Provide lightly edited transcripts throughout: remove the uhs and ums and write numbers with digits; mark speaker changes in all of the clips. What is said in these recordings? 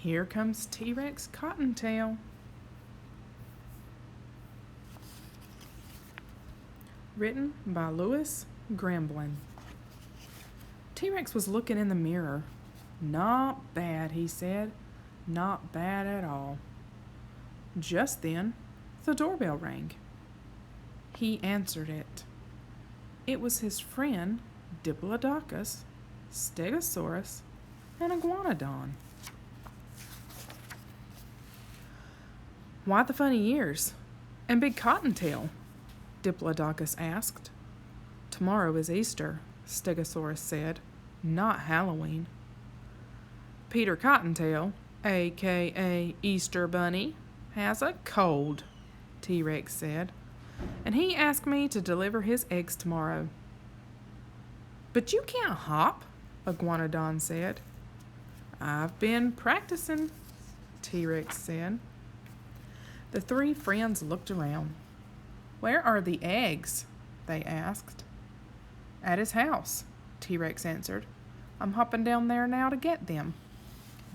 Speaker 1: Here comes Rex Cottontail. Written by Louis Gramblin. T-Rex was looking in the mirror. Not bad, he said. Not bad at all. Just then, the doorbell rang. He answered it. It was his friend, Diplodocus, Stegosaurus, and Iguanodon. Why the funny ears and big cottontail? Diplodocus asked. Tomorrow is Easter, Stegosaurus said, not Halloween. Peter Cottontail, a.k.a. Easter Bunny, has a cold, T-Rex said, and he asked me to deliver his eggs tomorrow. But you can't hop, Iguanodon said. I've been practicing, T-Rex said. The three friends looked around. Where are the eggs? They asked. At his house, T-Rex answered. I'm hopping down there now to get them.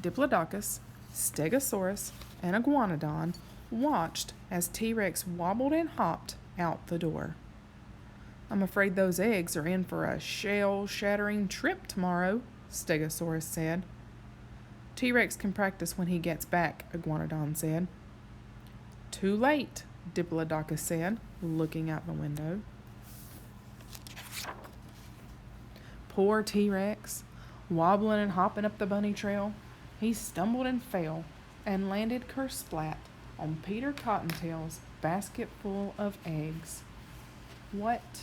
Speaker 1: Diplodocus, Stegosaurus, and Iguanodon watched as T-Rex wobbled and hopped out the door. I'm afraid those eggs are in for a shell-shattering trip tomorrow, Stegosaurus said. T-Rex can practice when he gets back, Iguanodon said. Too late, Diplodocus said, looking out the window. Poor T-Rex, wobbling and hopping up the bunny trail, he stumbled and fell and landed kersplat on Peter Cottontail's basket full of eggs. What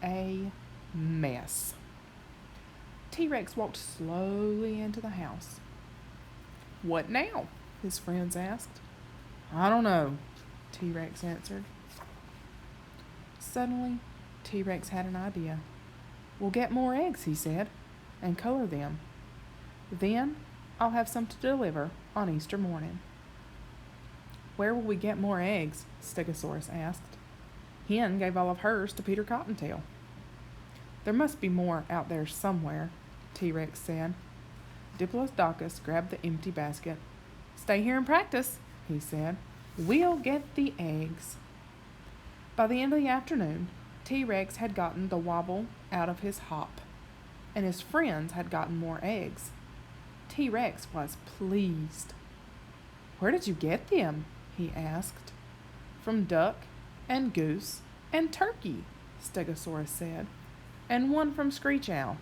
Speaker 1: a mess. T-Rex walked slowly into the house. What now? His friends asked. I don't know, T-Rex answered. Suddenly, T-Rex had an idea. We'll get more eggs, he said, and color them. Then I'll have some to deliver on Easter morning. Where will we get more eggs? Stegosaurus asked. Hen gave all of hers to Peter Cottontail. There must be more out there somewhere, T-Rex said. Diplodocus grabbed the empty basket. Stay here and practice, he said. We'll get the eggs. By the end of the afternoon, T-Rex had gotten the wobble out of his hop, and his friends had gotten more eggs. T-Rex was pleased. Where did you get them? He asked. From duck and goose and turkey, Stegosaurus said, and one from Screech Owl.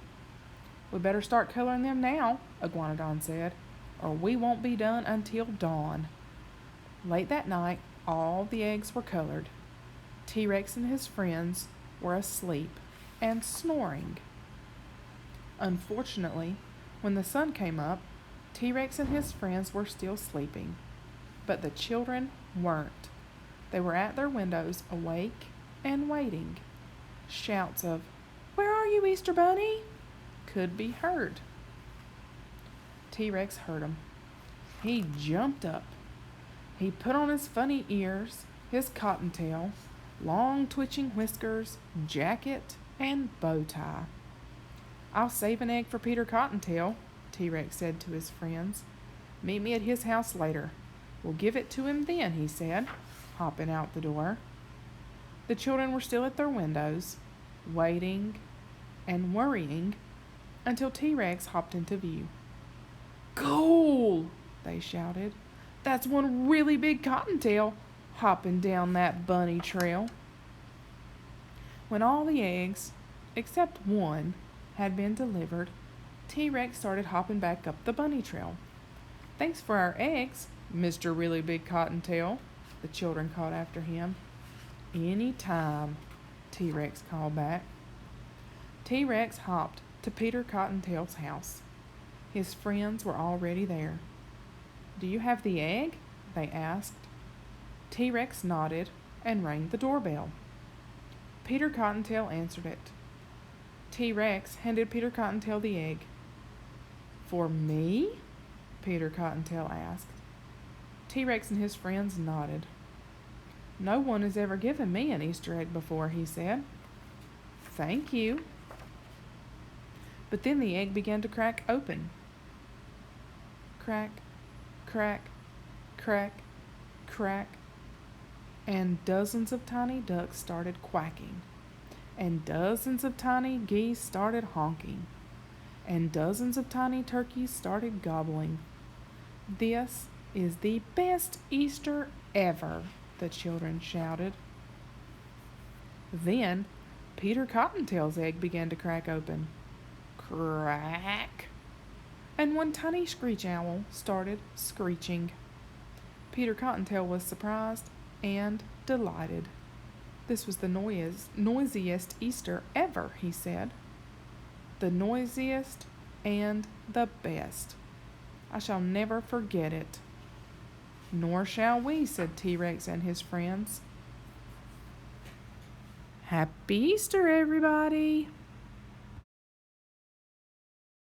Speaker 1: We better start coloring them now, Iguanodon said, or we won't be done until dawn. Late that night, all the eggs were colored. T-Rex and his friends were asleep and snoring. Unfortunately, when the sun came up, T-Rex and his friends were still sleeping, but the children weren't. They were at their windows, awake and waiting. Shouts of, "Where are you, Easter Bunny?" could be heard. T-Rex heard them. He jumped up. He put on his funny ears, his cottontail, long twitching whiskers, jacket, and bow tie. I'll save an egg for Peter Cottontail, T-Rex said to his friends. Meet me at his house later. We'll give it to him then, he said, hopping out the door. The children were still at their windows, waiting and worrying until T-Rex hopped into view. Cool, they shouted. That's one really big cottontail hopping down that bunny trail. When all the eggs, except one, had been delivered, T-Rex started hopping back up the bunny trail. Thanks for our eggs, Mr. Really Big Cottontail, the children called after him. Any time, T-Rex called back. T-Rex hopped to Peter Cottontail's house. His friends were already there. Do you have the egg? They asked. T-Rex nodded and rang the doorbell. Peter Cottontail answered it. T-Rex handed Peter Cottontail the egg. For me? Peter Cottontail asked. T-Rex and his friends nodded. No one has ever given me an Easter egg before, he said. Thank you. But then the egg began to crack open. Crack, Crack, crack, crack, and dozens of tiny ducks started quacking, and dozens of tiny geese started honking, and dozens of tiny turkeys started gobbling. This is the best Easter ever, the children shouted. Then Peter Cottontail's egg began to crack open. Crack! And one tiny screech owl started screeching. Peter Cottontail was surprised and delighted. This was the noisiest Easter ever, he said. The noisiest and the best. I shall never forget it. Nor shall we, said T-Rex and his friends. Happy Easter, everybody!